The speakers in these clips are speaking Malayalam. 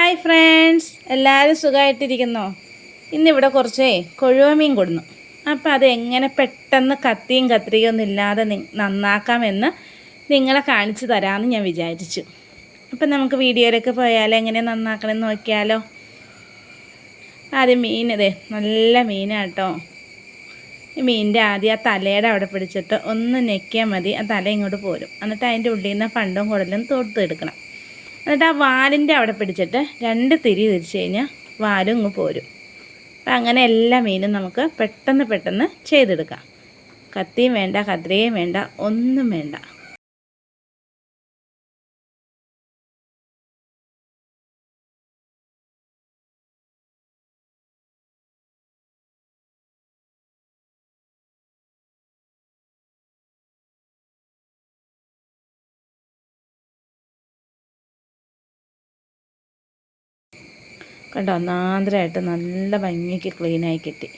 ഹായ് ഫ്രണ്ട്സ്, എല്ലാവരും സുഖമായിട്ടിരിക്കുന്നോ? ഇന്നിവിടെ കുറച്ചേ കൊഴുവ മീൻ കൊടുന്നു. അപ്പോൾ അത് എങ്ങനെ പെട്ടെന്ന് കത്തിയും കത്രികയൊന്നും ഇല്ലാതെ നന്നാക്കാമെന്ന് നിങ്ങളെ കാണിച്ചു തരാമെന്ന് ഞാൻ വിചാരിച്ചു. അപ്പം നമുക്ക് വീഡിയോയിലേക്ക് പോയാലോ, എങ്ങനെ നന്നാക്കണമെന്ന് നോക്കിയാലോ. ആദ്യം മീൻ നല്ല മീനാട്ടോ. ഈ മീനിൻ്റെ ആദ്യം ആ തലയുടെ അവിടെ പിടിച്ചിട്ട് ഒന്ന് ഞെക്കിയാൽ മതി, ആ തല ഇങ്ങോട്ട് പോരും. എന്നിട്ട് അതിൻ്റെ ഉള്ളിൽ നിന്ന് ഫണ്ടും കുടലും തോർത്തെടുക്കണം. എന്നിട്ട് ആ വാലിൻ്റെ അവിടെ പിടിച്ചിട്ട് 2 തിരി തിരിച്ച് കഴിഞ്ഞാൽ വാലും ഇങ്ങ് പോരും. അപ്പം അങ്ങനെ എല്ലാ മീനും നമുക്ക് പെട്ടെന്ന് ചെയ്തെടുക്കാം. കത്തിയും വേണ്ട, കത്രികയും വേണ്ട, ഒന്നും വേണ്ട. കണ്ടോ, ഒന്നാന്തരമായിട്ട് നല്ല ഭംഗിക്ക് ക്ലീനായി കിട്ടി.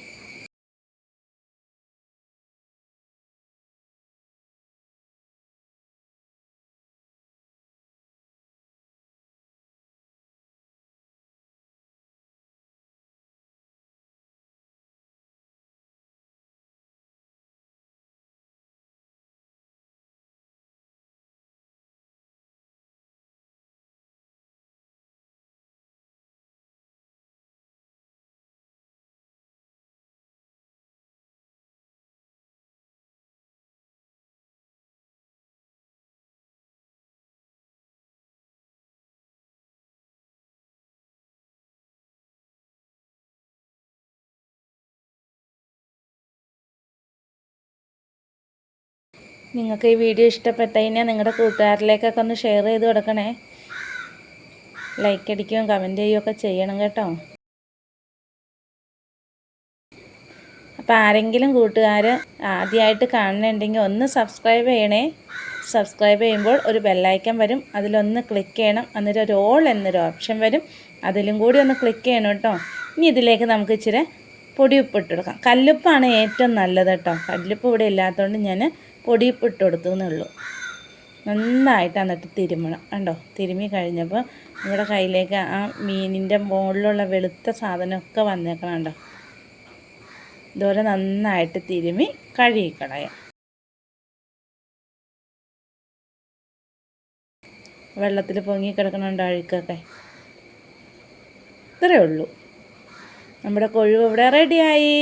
നിങ്ങൾക്ക് ഈ വീഡിയോ ഇഷ്ടപ്പെട്ട് കഴിഞ്ഞാൽ നിങ്ങളുടെ കൂട്ടുകാരിലേക്കൊക്കെ ഒന്ന് ഷെയർ ചെയ്ത് കൊടുക്കണേ. ലൈക്ക് അടിക്കുകയും കമൻറ്റ് ചെയ്യുകയൊക്കെ ചെയ്യണം കേട്ടോ. അപ്പോൾ ആരെങ്കിലും കൂട്ടുകാർ ആദ്യമായിട്ട് കാണുന്നുണ്ടെങ്കിൽ ഒന്ന് സബ്സ്ക്രൈബ് ചെയ്യണേ. സബ്സ്ക്രൈബ് ചെയ്യുമ്പോൾ ഒരു ബെല്ലൈക്കൻ വരും, അതിലൊന്ന് ക്ലിക്ക് ചെയ്യണം. എന്നിട്ട് ഒരു ഓൾ എന്നൊരു ഓപ്ഷൻ വരും, അതിലും കൂടി ഒന്ന് ക്ലിക്ക് ചെയ്യണം കേട്ടോ. ഇനി ഇതിലേക്ക് നമുക്ക് ഇച്ചിരി പൊടിയുപ്പ് ഇട്ട് കൊടുക്കാം. കല്ലുപ്പാണ് ഏറ്റവും നല്ലത് കേട്ടോ. കല്ലുപ്പ് ഇവിടെ ഇല്ലാത്തതുകൊണ്ട് ഞാൻ പൊടിയുപ്പ് ഇട്ട് കൊടുത്തു എന്നുള്ളൂ. നന്നായിട്ട് എന്നിട്ട് തിരുമണം. കണ്ടോ, തിരുമ്മി കഴിഞ്ഞപ്പോൾ നമ്മുടെ കയ്യിലേക്ക് ആ മീനിൻ്റെ മുകളിലുള്ള വെളുത്ത സാധനമൊക്കെ വന്നേക്കണം. കണ്ടോ, ഇതുപോലെ നന്നായിട്ട് തിരുമ്മി കഴുകിക്കളയാം. വെള്ളത്തിൽ പൊങ്ങിക്കിടക്കണുണ്ടോ അഴുക്കൊക്കെ. ഇത്രയേ ഉള്ളൂ. നമ്മുടെ കൊഴുവ് ഇവിടെ റെഡിയായി.